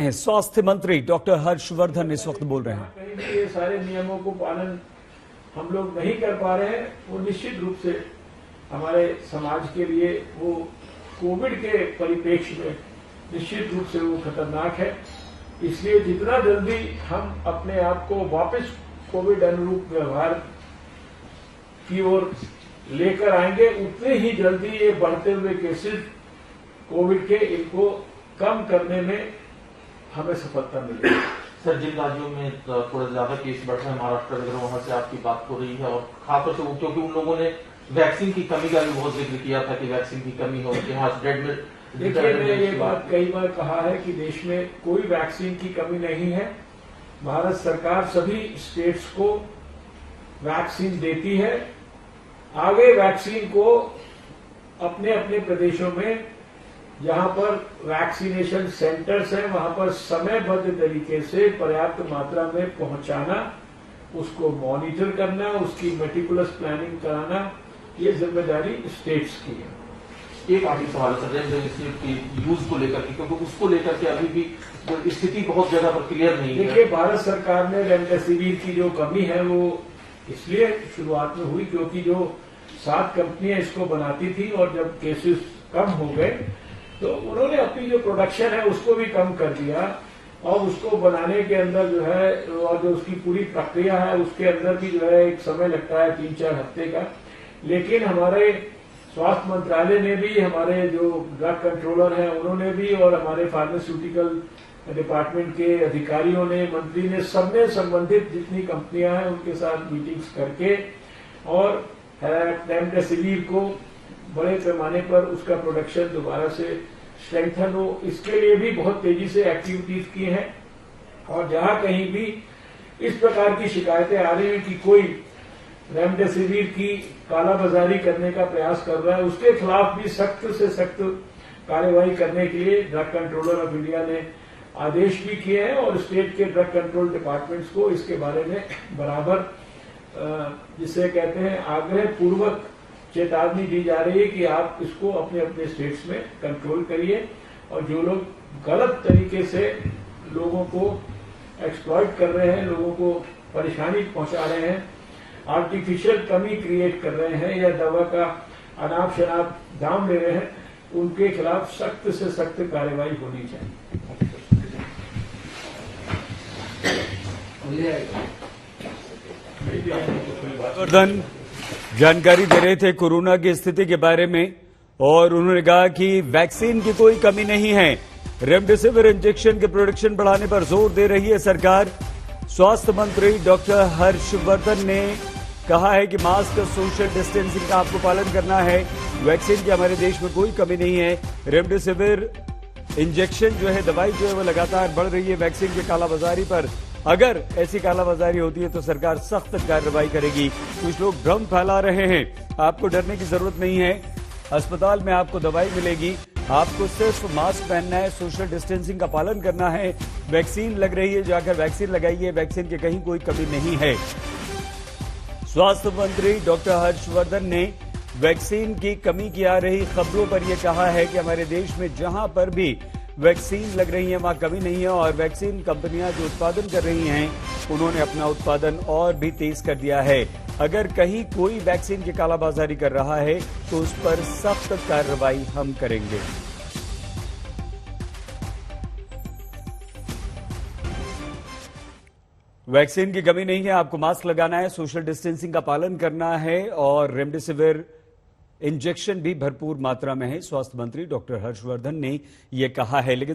स्वास्थ्य मंत्री डॉक्टर हर्षवर्धन इस वक्त बोल रहे हैं। कहीं भी ये सारे नियमों को पालन हम लोग नहीं कर पा रहे हैं, वो निश्चित रूप से हमारे समाज के लिए वो कोविड के परिप्रेक्ष्य में निश्चित रूप से वो खतरनाक है। इसलिए जितना जल्दी हम अपने आप को वापस कोविड अनुरूप व्यवहार की ओर लेकर आएंगे, उतने ही जल्दी ये बढ़ते हुए केसेस कोविड के इनको कम करने में हमें सफलता मिलेगी। सर, जिन राज्यों में थोड़ा ज्यादा केस बढ़ रहे हैं, महाराष्ट्र वगैरह, वहां से आपकी बात हो रही है और खासतौर से क्योंकि उन लोगों ने वैक्सीन की कमी का भी बहुत जिक्र किया था कि वैक्सीन की कमी हो कि हाँ स्प्रेड में। देखिए, मैंने ये बात कई बार कहा है कि देश में कोई वैक्सीन की कमी नहीं है। भारत सरकार सभी स्टेट्स को वैक्सीन देती है। आगे वैक्सीन को अपने अपने प्रदेशों में जहां पर वैक्सीनेशन सेंटर्स हैं वहां पर समयबद्ध तरीके से पर्याप्त मात्रा में पहुंचाना, उसको मॉनिटर करना, उसकी मेटिकुलस प्लानिंग कराना, ये जिम्मेदारी स्टेट्स की है। एक आखिरी सवाल है सर, रेमडेसिविर की यूज को लेकर के, क्योंकि उसको लेकर के अभी भी स्थिति बहुत जगह पर क्लियर नहीं है। देखिए, भारत सरकार ने रेमडेसिविर की जो कमी है वो इसलिए शुरुआत में हुई क्योंकि जो 7 कंपनियां इसको बनाती थी और जब केसेस कम हो गए तो उन्होंने अपनी जो प्रोडक्शन है उसको भी कम कर दिया और उसको बनाने के अंदर जो है और जो उसकी पूरी प्रक्रिया है उसके अंदर भी जो है एक समय लगता है 3-4 हफ्ते का। लेकिन हमारे स्वास्थ्य मंत्रालय ने भी, हमारे जो ड्रग कंट्रोलर हैं उन्होंने भी और हमारे फार्मास्यूटिकल डिपार्टमेंट के अधिकारियों ने, मंत्री ने, सबने संबंधित जितनी कंपनियां हैं उनके साथ मीटिंग्स करके और रेमडेसिविर को बड़े पैमाने पर उसका प्रोडक्शन दोबारा से स्ट्रेंथन हो, इसके लिए भी बहुत तेजी से एक्टिविटीज की हैं। और जहां कहीं भी इस प्रकार की शिकायतें आ रही हैं कि कोई रेमडेसिविर की कालाबाजारी करने का प्रयास कर रहा है, उसके खिलाफ भी सख्त से सख्त कार्रवाई करने के लिए ड्रग कंट्रोलर ऑफ इंडिया ने आदेश भी किए हैं और स्टेट के ड्रग कंट्रोल डिपार्टमेंट्स को इसके बारे में बराबर जिसे कहते हैं आग्रह पूर्वक चेतावनी दी जा रही है कि आप इसको अपने अपने स्टेट्स में कंट्रोल करिए और जो लोग गलत तरीके से लोगों को एक्सप्लॉइट कर रहे हैं, लोगों को परेशानी पहुंचा रहे हैं, आर्टिफिशियल कमी क्रिएट कर रहे हैं या दवा का अनाप शनाप दाम ले रहे हैं, उनके खिलाफ सख्त से सख्त कार्रवाई होनी चाहिए। हर्षवर्धन जानकारी दे रहे थे कोरोना की स्थिति के बारे में और उन्होंने कहा कि वैक्सीन की कोई कमी नहीं है। रेमडेसिविर इंजेक्शन के प्रोडक्शन बढ़ाने पर जोर दे रही है सरकार। स्वास्थ्य मंत्री डॉक्टर हर्षवर्धन ने कहा है कि मास्क, सोशल डिस्टेंसिंग का आपको पालन करना है। वैक्सीन की हमारे देश में कोई कमी नहीं है। रेमडेसिविर इंजेक्शन जो है, दवाई जो है वो लगातार बढ़ रही है। वैक्सीन की कालाबाजारी पर अगर ऐसी कालाबाजारी होती है तो सरकार सख्त कार्रवाई करेगी। कुछ लोग भ्रम फैला रहे हैं, आपको डरने की जरूरत नहीं है। अस्पताल में आपको दवाई मिलेगी, आपको सिर्फ मास्क पहनना है, सोशल डिस्टेंसिंग का पालन करना है। वैक्सीन लग रही है, जाकर वैक्सीन लगाइए, वैक्सीन की कहीं कोई कमी नहीं है। स्वास्थ्य मंत्री डॉक्टर हर्षवर्धन ने वैक्सीन की कमी की आ रही खबरों पर यह कहा है कि हमारे देश में जहां पर भी वैक्सीन लग रही है वहां कमी नहीं है और वैक्सीन कंपनियां जो उत्पादन कर रही हैं उन्होंने अपना उत्पादन और भी तेज कर दिया है। अगर कहीं कोई वैक्सीन की कालाबाजारी कर रहा है तो उस पर सख्त कार्रवाई हम करेंगे। वैक्सीन की कमी नहीं है, आपको मास्क लगाना है, सोशल डिस्टेंसिंग का पालन करना है और रेमडेसिविर इंजेक्शन भी भरपूर मात्रा में है। स्वास्थ्य मंत्री डॉक्टर हर्षवर्धन ने यह कहा है। लेकिन